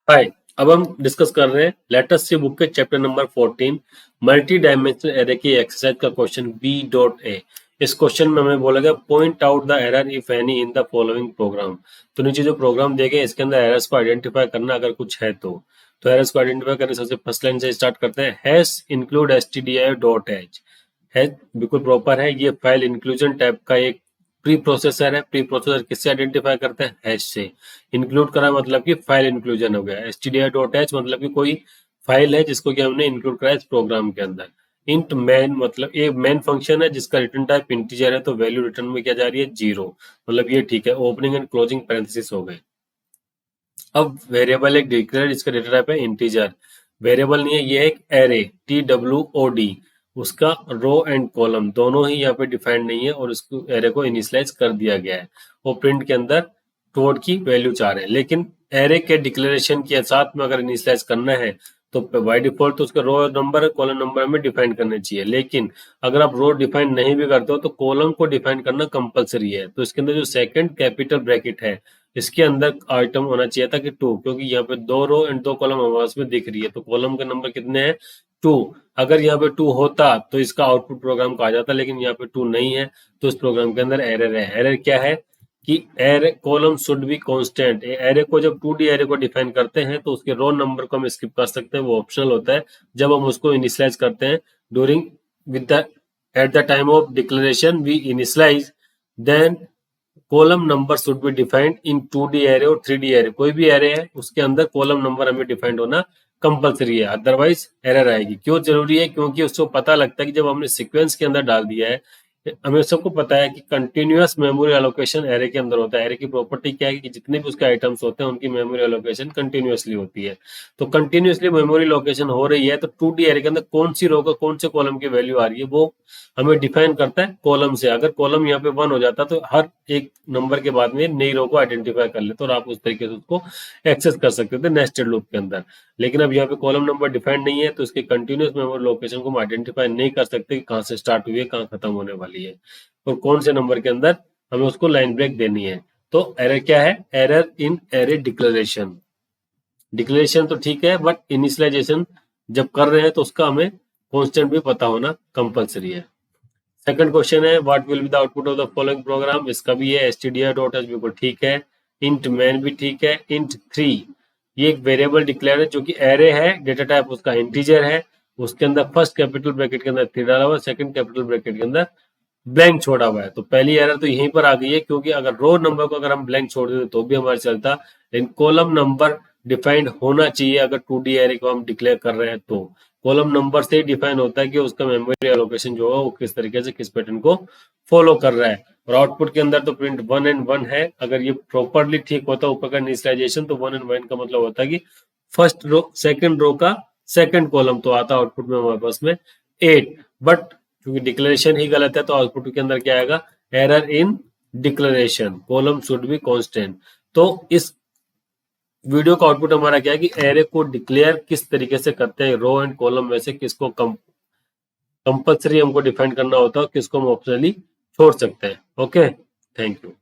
हाय, अब हम डिस्कस कर रहे हैं लेट अस सी बुक के chapter number 14 multi dimensional array की एक्सरसाइज का क्वेश्चन B.A। इस क्वेश्चन में हमें बोला गया point out the error if any in the following programme. तो नीचे जो प्रोग्राम दिए गए इसके अंदर एरर्स को आइडेंटिफाई करना अगर कुछ है तो एरर्स को आइडेंटिफाई करने सबसे फर्स्ट लाइन से स्टार्ट करते हैं। हैश इंक्लूड stdio.h है बिल्कुल प्रॉपर है। ये फाइल इंक्लूजन टैब का एक प्री प्रोसेसर है। प्री प्रोसेसर किससे आइडेंटिफाई करते हैं? हैश से। इंक्लूड करा मतलब कि फाइल इंक्लूजन हो गया। stdio.h मतलब कि कोई फाइल है जिसको कि हमने इंक्लूड करा इस प्रोग्राम के अंदर। इंट मैन मतलब ये मेन फंक्शन है जिसका रिटर्न टाइप इंटीजर है, तो वैल्यू रिटर्न में क्या जा रही है? 0। मतलब ये ठीक है। ओपनिंग एंड क्लोजिंग पैरेंथेसिस हो गए। अब वेरिएबल एक डिक्लेयर, इसका डेटा टाइप है इंटीजर। वेरिएबल नहीं है, ये एक एरे TWOD। उसका रो एंड कॉलम दोनों ही यहाँ पे डिफाइंड नहीं है और उसको एरे को इनिशियलाइज कर दिया गया है। वो प्रिंट के अंदर टोड की वैल्यू 4 है, लेकिन एरे के डिक्लेरेशन के साथ में अगर इनिशियलाइज करना है तो बाय डिफॉल्ट तो उसका रो नंबर कॉलम नंबर में डिफाइन करने चाहिए। लेकिन अगर आप रो डिफाइन नहीं भी करते हो तो कॉलम को डिफाइन करना कंपलसरी है। तो इसके अंदर जो सेकंड कैपिटल ब्रैकेट है इसके अंदर आइटम होना चाहिए था कि 2, क्योंकि यहाँ पे 2 रो एंड 2 कॉलम आवाज में दिख रही है, तो कॉलम के नंबर कितने हैं? 2। अगर यहाँ पे 2 होता तो इसका आउटपुट प्रोग्राम को आ जाता, लेकिन यहाँ पे 2 नहीं है तो इस प्रोग्राम के अंदर एरर है। एरर क्या है कि array column should be constant. Array को जब 2D एरे को डिफाइन करते हैं तो उसके रो नंबर को हम स्किप कर सकते हैं, वो ऑप्शनल होता है। जब हम उसको इनिशियलाइज करते हैं during with the at the time of declaration we initialize, then column number should be defined in 2D array और 3D एरे। कोई भी एरे है उसके अंदर कॉलम नंबर हमें डिफाइंड होना कंपलसरी है, अदरवाइज एरर आएगी। क्यों जरूरी है? क्योंकि उसको पता लगता है कि जब हमने सीक्वेंस के अंदर डाल दिया है, हमें सबको पता है कि कंटिन्यूअस मेमोरी एलोकेशन एरे के अंदर होता है। एरे की प्रॉपर्टी क्या है कि जितने भी उसके आइटम्स होते हैं उनकी मेमोरी एलोकेशन कंटिन्यूअसली होती है। तो कंटिन्यूअसली मेमोरी एलोकेशन हो रही है तो 2D एरे के अंदर कौन सी रो का कौन से कॉलम की वैल्यू आ रही है वो हमें डिफाइन करता है कॉलम से। अगर कॉलम यहाँ पे 1 हो जाता तो हर एक नंबर के बाद में नई रो को आइडेंटिफाई कर लेते और आप उस तरीके से उसको एक्सेस कर सकते थे नेस्टेड लूप के अंदर। लेकिन अब यहाँ पे कॉलम नंबर डिफाइंड नहीं है तो इसके कंटिन्यूअस मेमोरी लोकेशन को हम आइडेंटिफाई नहीं कर सकते कि कहाँ से स्टार्ट हुई है कहाँ खत्म होने वाली है और कौन से नंबर के अंदर हमें उसको लाइन ब्रेक देनी है। तो एरर क्या है? Error in array declaration. Declaration तो ठीक है बट इनिशियलाइजेशन जब कर रहे हैं तो उसका हमें कॉन्स्टेंट भी पता होना कंपलसरी है। सेकंड क्वेश्चन है what will be the output of the following programme. इसका भी है stdio.h बिल्कुल ठीक है। इंट मैन भी ठीक है। इंट 3 ये एक वेरिएबल डिक्लेयर है जो कि एरे है, डेटा टाइप उसका इंटीजर है। उसके अंदर फर्स्ट कैपिटल ब्रैकेट के अंदर 3 डाला हुआ है, सेकंड कैपिटल ब्रैकेट के अंदर ब्लैंक छोड़ा हुआ है। तो पहली एरर तो यहीं पर आ गई है, क्योंकि अगर रो नंबर को अगर हम ब्लैंक छोड़ देते तो भी हमारे चलता, लेकिन कॉलम नंबर डिफाइंड होना चाहिए। अगर 2D एरे को हम डिक्लेयर कर रहे हैं तो कॉलम नंबर से ही डिफाइन होता है कि उसका मेमोरी एलोकेशन जो है वो किस तरीके से किस पैटर्न को फॉलो कर रहा है। और आउटपुट के अंदर तो प्रिंट 1 एंड 1 है। अगर ये प्रॉपरली ठीक होता है ऊपर का इनिशियलाइजेशन तो 1 एंड 1 का मतलब होता है कि फर्स्ट रो सेकंड रो का सेकंड कॉलम तो आता आउटपुट में हमारे पास में 8। बट क्योंकि डिक्लेरेशन ही गलत है तो आउटपुट के अंदर क्या आएगा? Error in declaration, column should be constant. तो इस वीडियो का आउटपुट हमारा क्या है कि एरे को डिक्लेयर किस तरीके से करते हैं, रो एंड कॉलम में से किसको कंपल्सरी हमको डिफाइन करना होता है, किसको हम ऑप्शनली छोड़ सकते हैं। Okay, thank you.